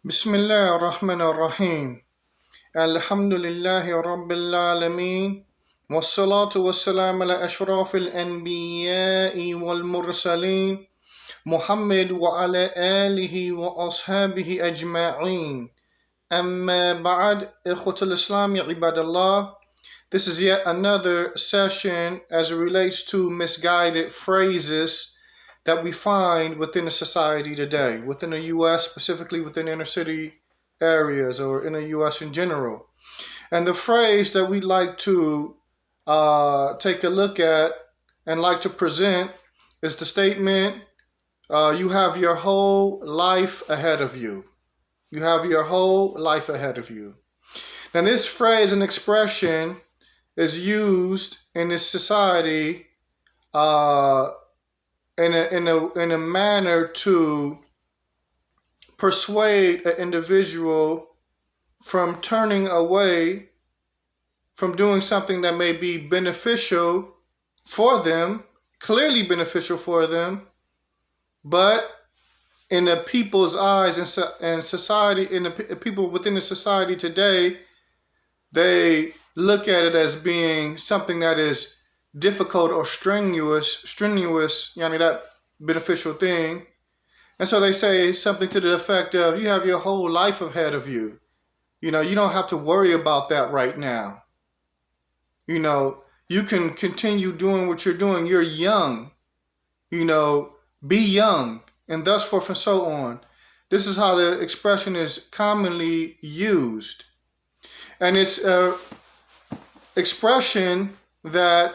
Bismillah ar-Rahman ar-Rahim. Alhamdulillahi Rabbil Alameen. Wassalatu wassalam ala ashrafil anbiya'i wal mursaleen. Muhammad wa ala alihi wa ashabihi ajma'een. Amma ba'd, ikhwatul Islami ibadallah. This is yet another session as it relates to misguided phrases that we find within the society today, within the U.S., specifically within inner city areas or in the U.S. in general. And the phrase that we like to take a look at and like to present is the statement, you have your whole life ahead of you. You have your whole life ahead of you. Now, this phrase and expression is used in this society in a manner to persuade an individual from turning away from doing something that may be beneficial for them, clearly beneficial for them, but in the people's eyes and society, in the people within the society today, they look at it as being something that is difficult or strenuous, that beneficial thing. And so they say something to the effect of, you have your whole life ahead of you. You don't have to worry about that right now. You can continue doing what you're doing. You're young. Be young, and thus forth and so on. This is how the expression is commonly used. And it's an expression that,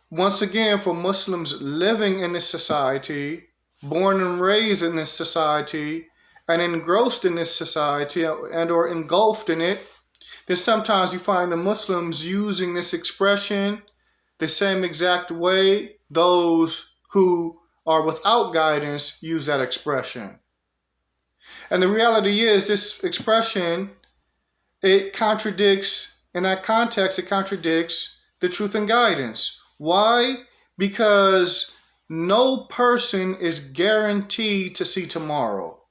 once again, for Muslims living in this society, born and raised in this society, and engrossed in this society and or engulfed in it, then sometimes you find the Muslims using this expression the same exact way those who are without guidance use that expression. And the reality is, this expression, it contradicts, in that context, it contradicts the truth and guidance. Why? Because no person is guaranteed to see tomorrow.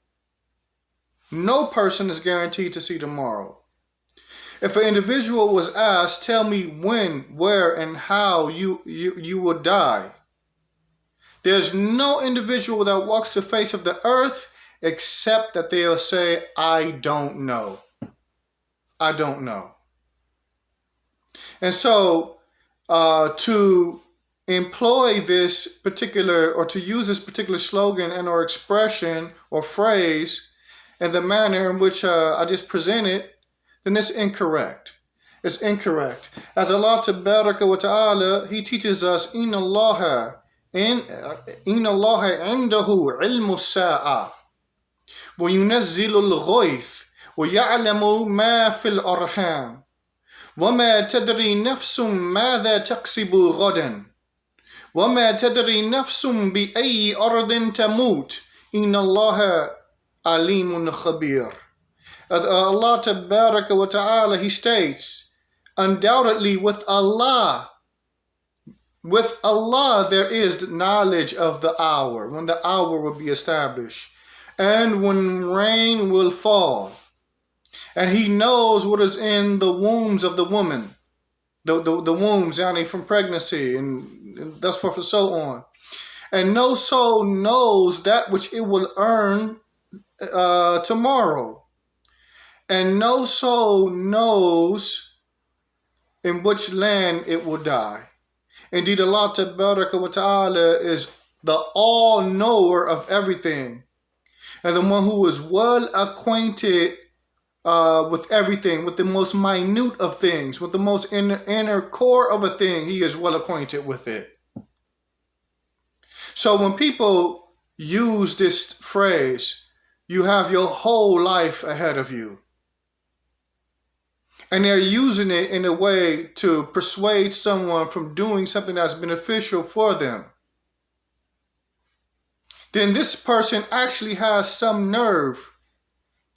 No person is guaranteed to see tomorrow. If an individual was asked, tell me when, where, and how you will die, there's no individual that walks the face of the earth except that they'll say, I don't know. I don't know. And so, to employ this particular, or to use this particular slogan and or expression or phrase in the manner in which I just presented, then it's incorrect. It's incorrect. As Allah Tabaraka wa Ta'ala, He teaches us, Inna Allaha indahu ilmu sa'a wa yunazzilu al-ghayth wa ya'lamu ma fil arham وما تدري نفس ماذا تكسب غدا وما تدري نفس بأي أرض تموت إن الله عليم خبير. Allah Tabaraka wa Ta'ala, He states, undoubtedly with Allah there is the knowledge of the hour, when the hour will be established, and when rain will fall. And He knows what is in the wombs of the woman, the wombs, from pregnancy, and thus forth and so on. And no soul knows that which it will earn tomorrow. And no soul knows in which land it will die. Indeed, Allah Tabaraka wa Ta'ala is the all-knower of everything, and the one who is well acquainted with everything, with the most minute of things, with the most inner core of a thing. He is well acquainted with it. So when people use this phrase, you have your whole life ahead of you, and they're using it in a way to persuade someone from doing something that's beneficial for them, then this person actually has some nerve,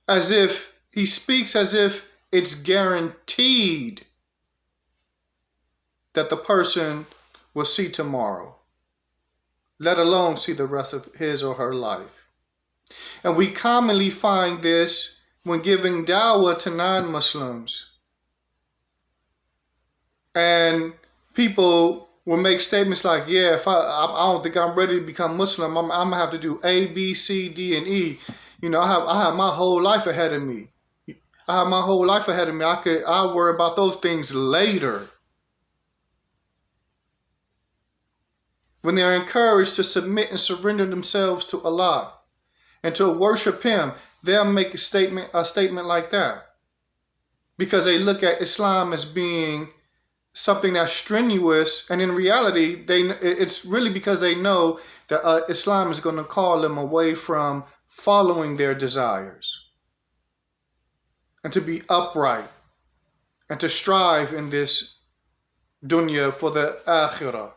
as if he speaks as if it's guaranteed that the person will see tomorrow, let alone see the rest of his or her life. And we commonly find this when giving dawah to non-Muslims. And people will make statements like, yeah, if I don't think I'm ready to become Muslim, I'm gonna have to do A, B, C, D, and E. You know, I have my whole life ahead of me. I'll worry about those things later. When they're encouraged to submit and surrender themselves to Allah and to worship Him, they'll make a statement like that. Because they look at Islam as being something that's strenuous, and in reality, it's really because they know that Islam is going to call them away from following their desires and to be upright and to strive in this dunya for the akhirah.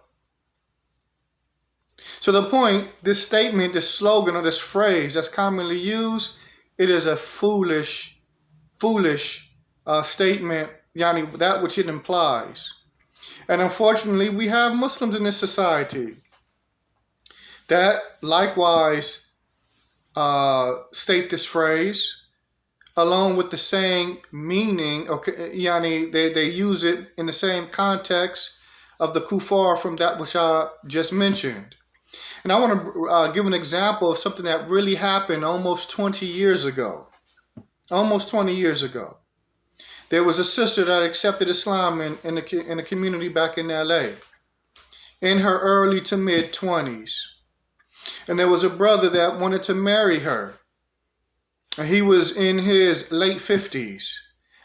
So the point, this statement, this slogan, or this phrase that's commonly used, it is a foolish statement, yani that which it implies. And unfortunately, we have Muslims in this society that likewise state this phrase along with the same meaning. Okay, yani they use it in the same context of the kuffar from that which I just mentioned. And I want to give an example of something that really happened almost 20 years ago. Almost 20 years ago. There was a sister that accepted Islam in a community back in LA in her early to mid 20s. And there was a brother that wanted to marry her. And he was in his late 50s.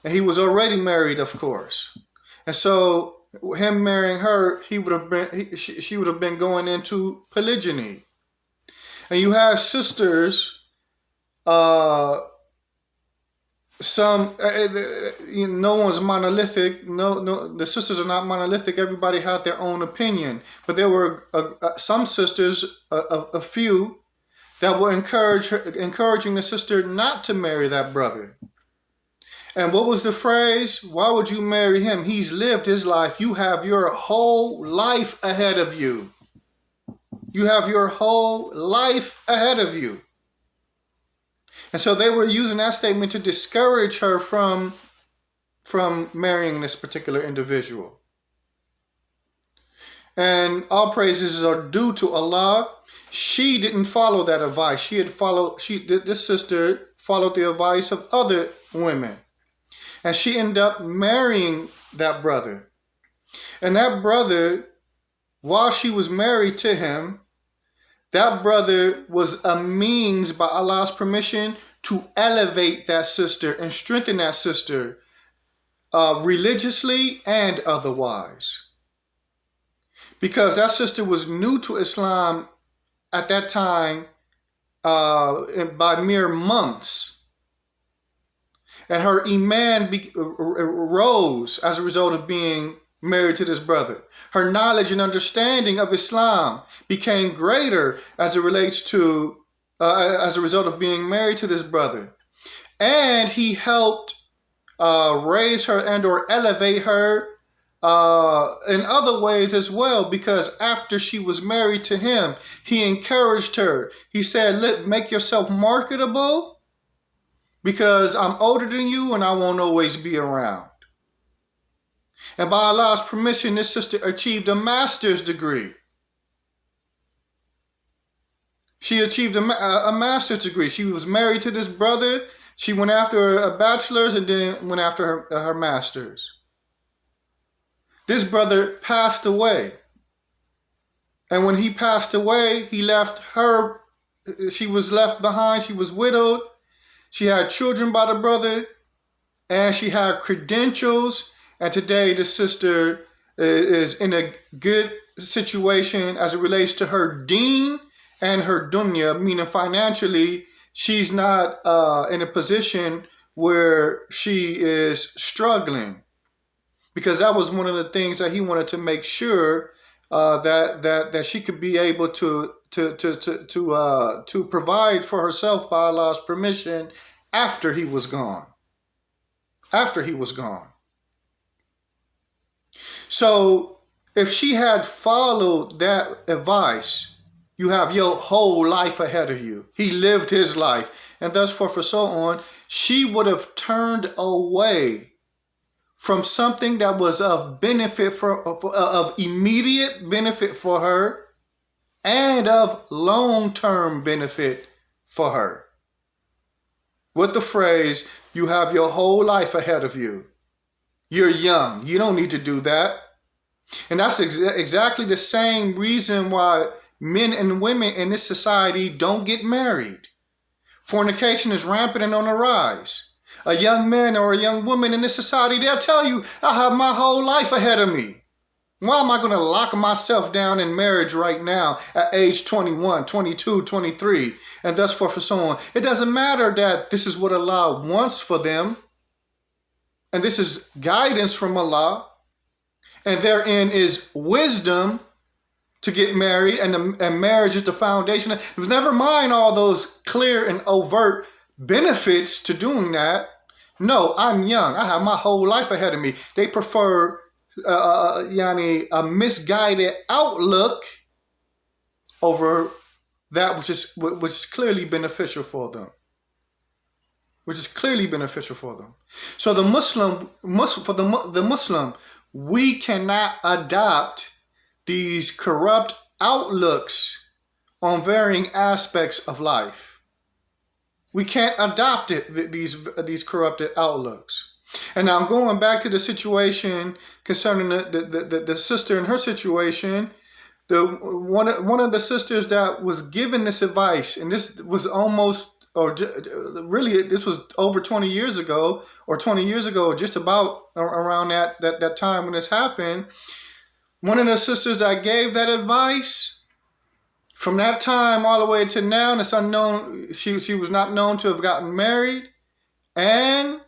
And he was already married, of course. And so him marrying her, she would have been going into polygyny. And you have sisters, no one's monolithic. No, the sisters are not monolithic. Everybody had their own opinion. But there were some sisters, a few, that were encouraging the sister not to marry that brother. And what was the phrase? Why would you marry him? He's lived his life. You have your whole life ahead of you. You have your whole life ahead of you. And so they were using that statement to discourage her from marrying this particular individual. And all praises are due to Allah. She didn't follow that advice. This sister followed the advice of other women. And she ended up marrying that brother. And that brother, while she was married to him, that brother was a means, by Allah's permission, to elevate that sister and strengthen that sister religiously and otherwise. Because that sister was new to Islam at that time by mere months. And her iman rose as a result of being married to this brother. Her knowledge and understanding of Islam became greater as it relates to, as a result of being married to this brother. And he helped raise her and or elevate her in other ways as well, because after she was married to him, he encouraged her. He said, "Look, make yourself marketable, because I'm older than you and I won't always be around." And by Allah's permission, this sister achieved a master's degree. She achieved a master's degree. She was married to this brother. She went after a bachelor's and then went after her master's. This brother passed away. And when he passed away, he left her. She was left behind. She was widowed. She had children by the brother. And she had credentials. And today, the sister is in a good situation as it relates to her deen and her dunya, meaning financially, she's not in a position where she is struggling. Because that was one of the things that he wanted to make sure that she could be able to provide for herself by Allah's permission after he was gone. After he was gone. So if she had followed that advice, You have your whole life ahead of you. He lived his life. And thus forth and so on. She would have turned away from something that was of benefit of immediate benefit for her and of long-term benefit for her. With the phrase, you have your whole life ahead of you. You're young. You don't need to do that. And that's exactly the same reason why men and women in this society don't get married. Fornication is rampant and on the rise. A young man or a young woman in this society, they'll tell you, I have my whole life ahead of me. Why am I going to lock myself down in marriage right now at age 21, 22, 23, and thus forth and so on? It doesn't matter that this is what Allah wants for them, and this is guidance from Allah, and therein is wisdom to get married, and marriage is the foundation. Never mind all those clear and overt benefits to doing that. No, I'm young. I have my whole life ahead of me. They prefer a misguided outlook over that which is clearly beneficial for them. Which is clearly beneficial for them. So the Muslim, we cannot adopt these corrupt outlooks on varying aspects of life. We can't adopt these corrupted outlooks. And now I'm going back to the situation concerning the sister and her situation. One of the sisters that was given this advice, and this was this was over 20 years ago, just about around that time when this happened. One of the sisters that gave that advice, from that time all the way to now, it's unknown. She was not known to have gotten married. And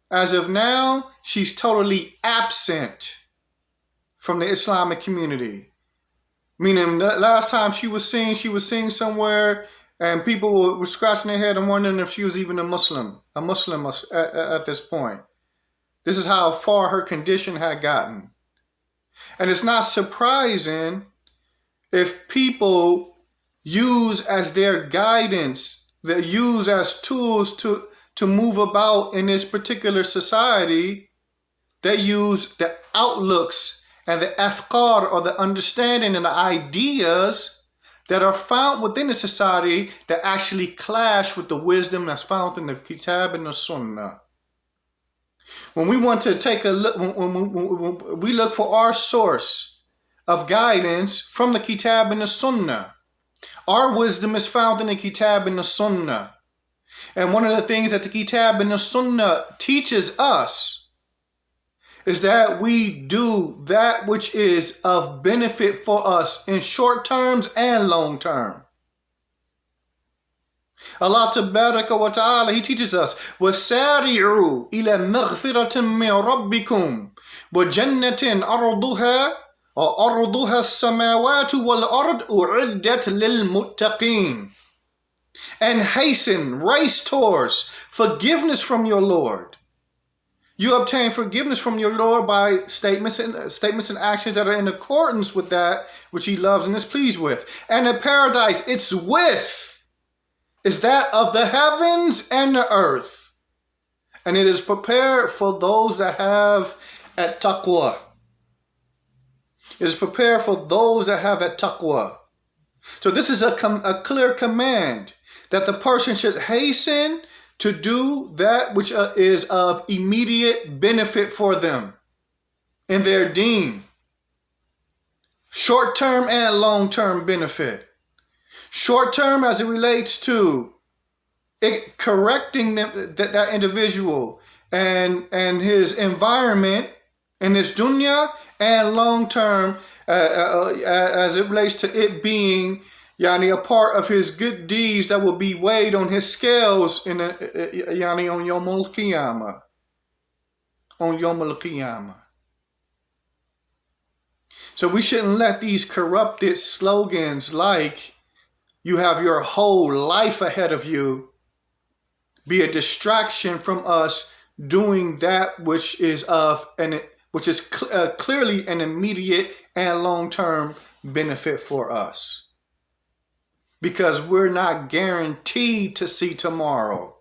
as of now, she's totally absent from the Islamic community. Meaning, the last time she was seen somewhere, and people were scratching their head and wondering if she was even a Muslim at this point. This is how far her condition had gotten. And it's not surprising if people use as their guidance, they use as tools to move about in this particular society, they use the outlooks and the afkar, or the understanding and the ideas that are found within the society that actually clash with the wisdom that's found in the Kitab and the Sunnah. When we want to take a look, when we look for our source of guidance from the Kitab and the Sunnah, our wisdom is found in the Kitab and the Sunnah. And one of the things that the Kitab and the Sunnah teaches us is that we do that which is of benefit for us in short terms and long term. Allah Tabaraka wa Ta'ala, He teaches us, وَسَارِعُوا إِلَى مَغْفِرَةٍ مِّن رَبِّكُمْ وَجَنَّةٍ أَرْضُهَا السَّمَاوَاتُ وَالْأَرْضُ أُعِدَّتْ لِلْمُتَّقِينَ. And hasten, race towards forgiveness from your Lord. You obtain forgiveness from your Lord by statements and actions that are in accordance with that which He loves and is pleased with. And the paradise, its width is that of the heavens and the earth. And it is prepared for those that have at taqwa. It is prepared for those that have at taqwa. So this is a clear command that the person should hasten to do that which is of immediate benefit for them in their deen. Short-term and long-term benefit. Short-term as it relates to it correcting that individual and his environment in this dunya, and long-term as it relates to it being a part of his good deeds that will be weighed on his scales on Yawm al-Qiyamah. On Yawm al-Qiyamah. So we shouldn't let these corrupted slogans like "you have your whole life ahead of you" be a distraction from us doing that which is clearly an immediate and long-term benefit for us. because we're not guaranteed to see tomorrow.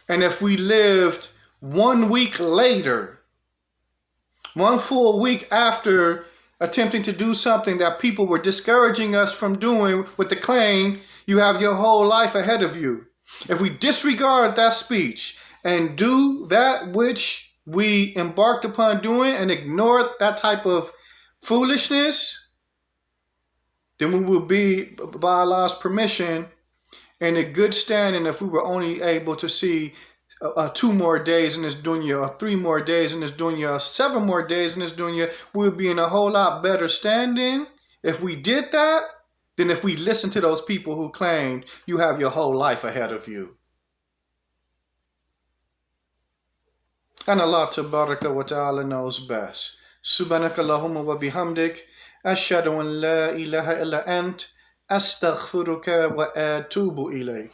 And if we lived 1 week later, 1 full week after attempting to do something that people were discouraging us from doing with the claim, you have your whole life ahead of you. If we disregard that speech and do that which we embarked upon doing and ignore that type of foolishness, then we will be, by Allah's permission, in a good standing if we were only able to see 2 more days in this dunya, or 3 more days in this dunya, or 7 more days in this dunya. We would be in a whole lot better standing if we did that than if we listened to those people who claimed you have your whole life ahead of you. And Allah Tabaraka wa Ta'ala knows best. Subhanakallahumma wa bihamdik. Ashhadu an la ilaha illa ant. Astaghfiruka wa atubu ilayk.